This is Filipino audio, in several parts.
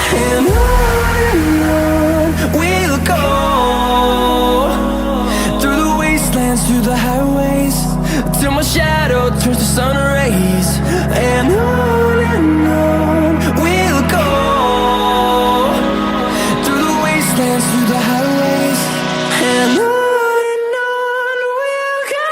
And on we'll go, through the wastelands, through the highways, till my shadow turns to sun rays. And on we'll go, through the wastelands, through the highways, and on we'll go.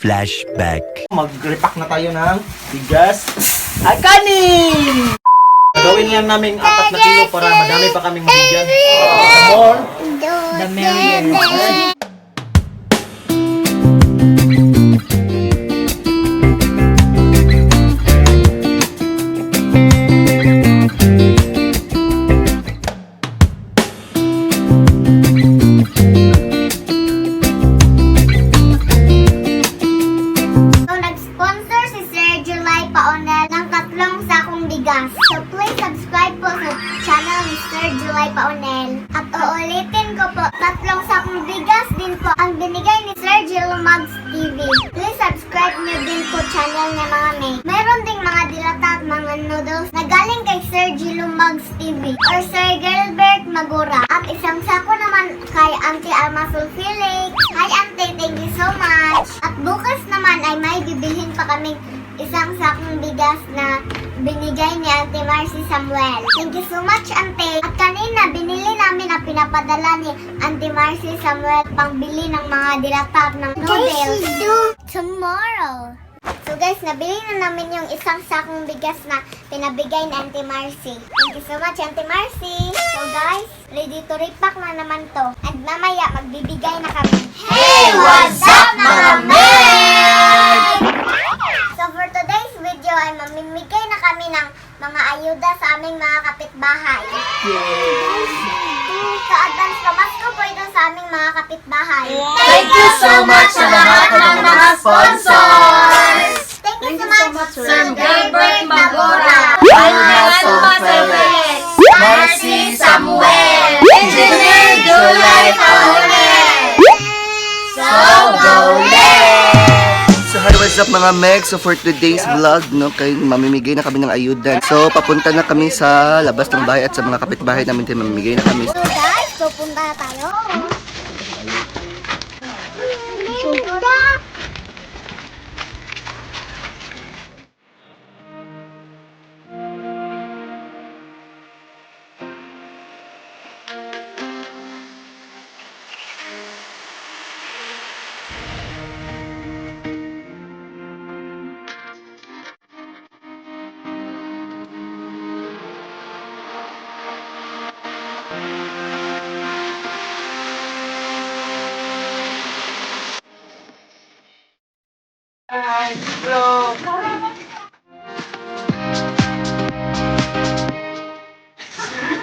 Flashback. Mag-repack na tayo ng bigas at kanin! Gawin lang namin 4 na kilo para madami pa kaming mabigyan. More the merrier. So please subscribe po sa channel ni Sir July Paonel. At uulitin ko po, 3 sakong bigas din po ang binigay ni Sir Jilumags TV. Please subscribe nyo din po channel niya mga may. Meron ding mga dilata at mga noodles na galing kay Sir Jilumags TV or Sir Gilbert Magura. At isang sako naman kay Auntie Alma Sulfilik. Hi Auntie, thank you so much. At bukas naman ay may bibilhin pa kaming isang sakong bigas na binigay ni Auntie Marcy Samuel. Thank you so much, Auntie. At kanina, binili namin na pinapadala ni Auntie Marcy Samuel pangbili ng mga dilatap ng noodles. Tomorrow. So guys, nabili na namin yung isang sakong bigas na pinabigay ni Auntie Marcy. Thank you so much, Auntie Marcy. So guys, ready to repack na naman to. And mamaya, magbibigay na kami. Hey, what's up mga men? So for today's video ay mamimigay na kami ng mga ayuda sa aming mga kapitbahay. Yes! So advance pamasko po ito sa aming mga kapitbahay. Thank you so much sa lahat ng mga sponsors! Thank you so much, Sir Gilbert Magora, Alma Sulfilik, Marcy Samuel, Engineer July Paonel. So go let's! So hi, what's up mga Meg? So for today's vlog, no, kay mamimigay na kami ng ayuda. So papunta na kami sa labas ng bahay at sa mga kapitbahay namin din mamimigay na kami. So guys, pupunta na tayo.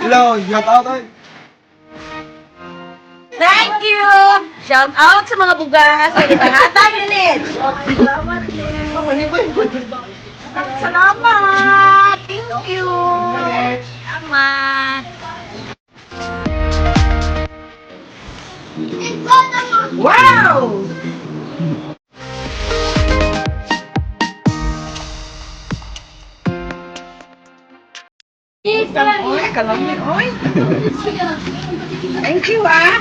Hello, shout out ay. Thank you! Shout out sa mga bugas sa itangatang minutes! Salamat! Thank you! Salamat! Wow! Kalamin, oy! Thank you, ah!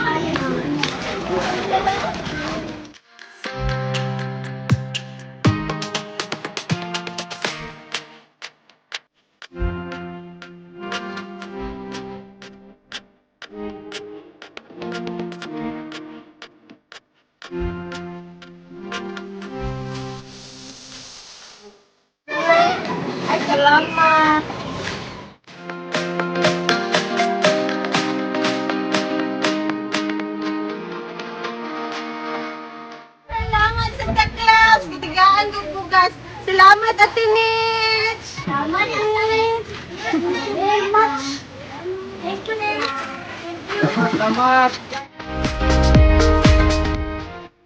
Ay, salamat! Salamat sa kaklas! Kitigaan ng bugas! Salamat, Ate Nitch! Salamat, Nitch! Very much! Thank you, Nitch! Salamat.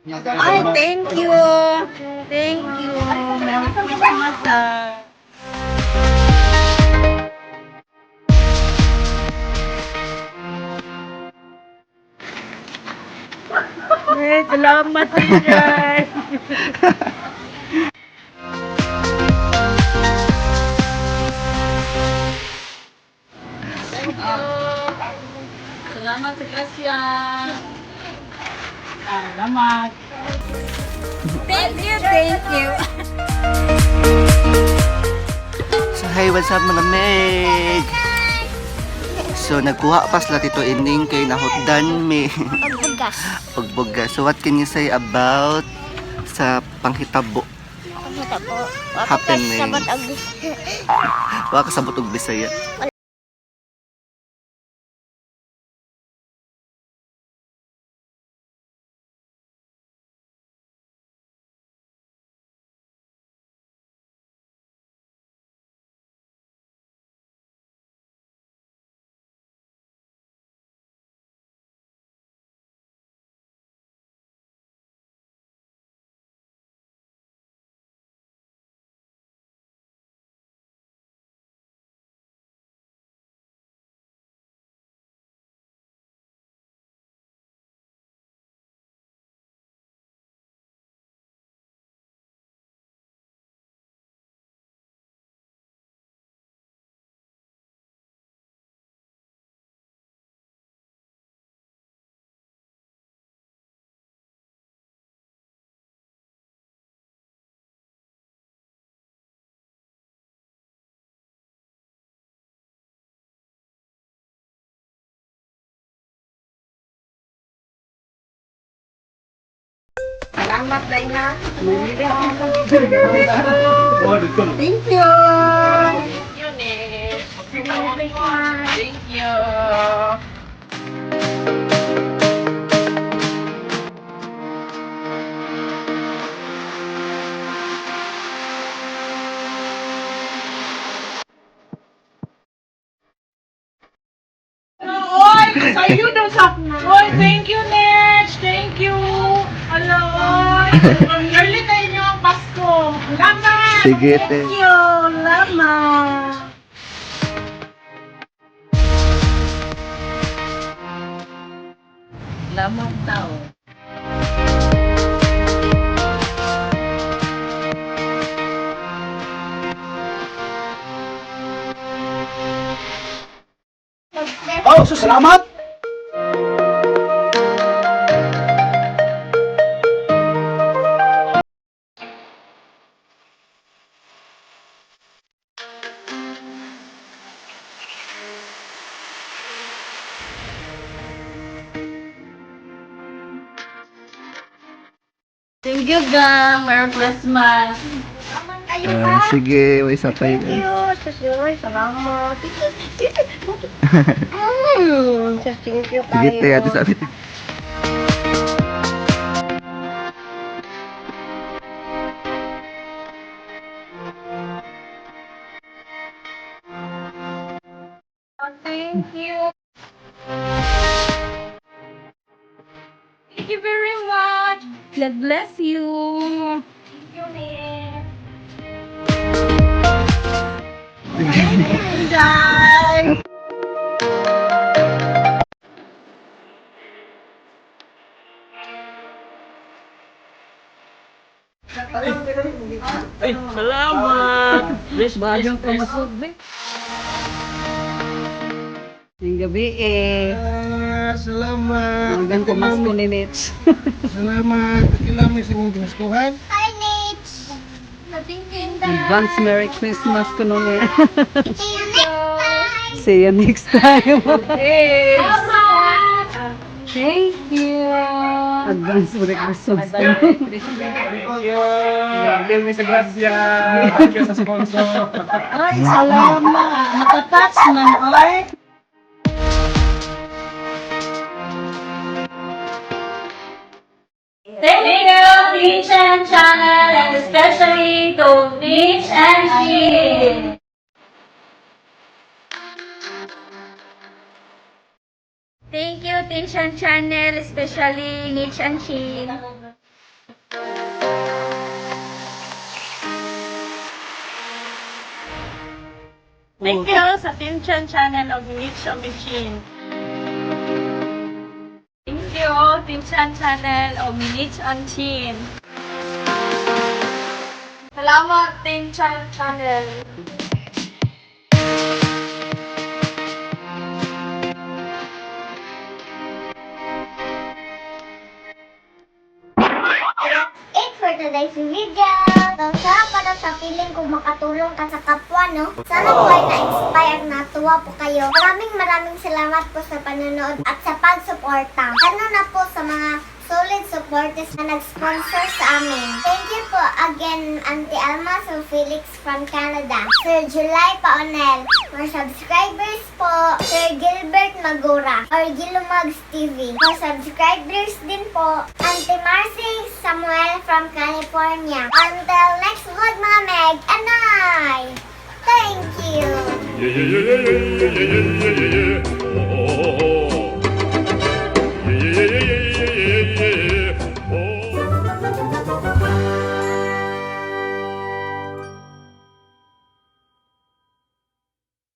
Ay, thank you. Thank you. Merry Christmas, salamat guys. Salamat sa grasya. Salamat. Thank you, thank you. So hey, what's up mga Meg? So nagkuha pa sila Tito Ining kay nahutdan me Pagbugas. pagbuga. So what can you say about sa panghitabo? Kamita po. Happening. Sabat ang Wa kasabot og Bisaya. Salamat na ina. Thank you. Thank you, Nick. Thank you. Oy, sa'yo daw sa... Oy, thank you, Nech. Thank you. Hello. Early tayo niyo ang Pasko. Salamat. Sige, te. Thank you. Salamat. Salamat daw. Oh, so salamat! Thank you, gang. Merry Christmas. Sige, may isa pa yun. Salamat. Thank you Sige, te, ate sabi. Thank you. Thank you very much. God bless you. Thank you, Nick. Thank you, guys. Ay, salamat! Please, Bagyong kamasod, be. Ang gabi salamat! hanggang kumasko ni Mitch. Salamat! Kailangan sa mong pinaskuhan. Hi, Nate. Natingin na. Advance Merry Christmas ko nun eh. See you next time. See you next time. Thank you. Advance Merry Christmas. Bill sa grasya! Thank you sa sponsor! Ay, salamat. Nakatouch man, oy. Thank you, Niche and Channel, and especially to Niche and Sheen. Thank you, Niche and Channel, especially Niche and Sheen. Thank you sa Team Chan Channel of Mitch Machine. Thank you, Team Chan Channel o Minich on Chin. Salamat, Team Chan Channel. It for today's video. So, sarap pa na sa feeling kung makatulong ka sa kapwa, no? Sana po ay na-inspire na tuwa po kayo. Maraming salamat po sa panonood at sa pagsuporta. Ano na po sa mga solid supporters na nag-sponsor sa amin. Thank you po again, Auntie Alma Sir Felix from Canada. Sir July Paonel. For subscribers po, Sir Gilbert Magura or Gilumags TV. For subscribers din po, Auntie Marcy Samuel from California. Until next vlog mga Meg and I. Thank you. Yeah, yeah, yeah, yeah, yeah, yeah, yeah, yeah, yeah.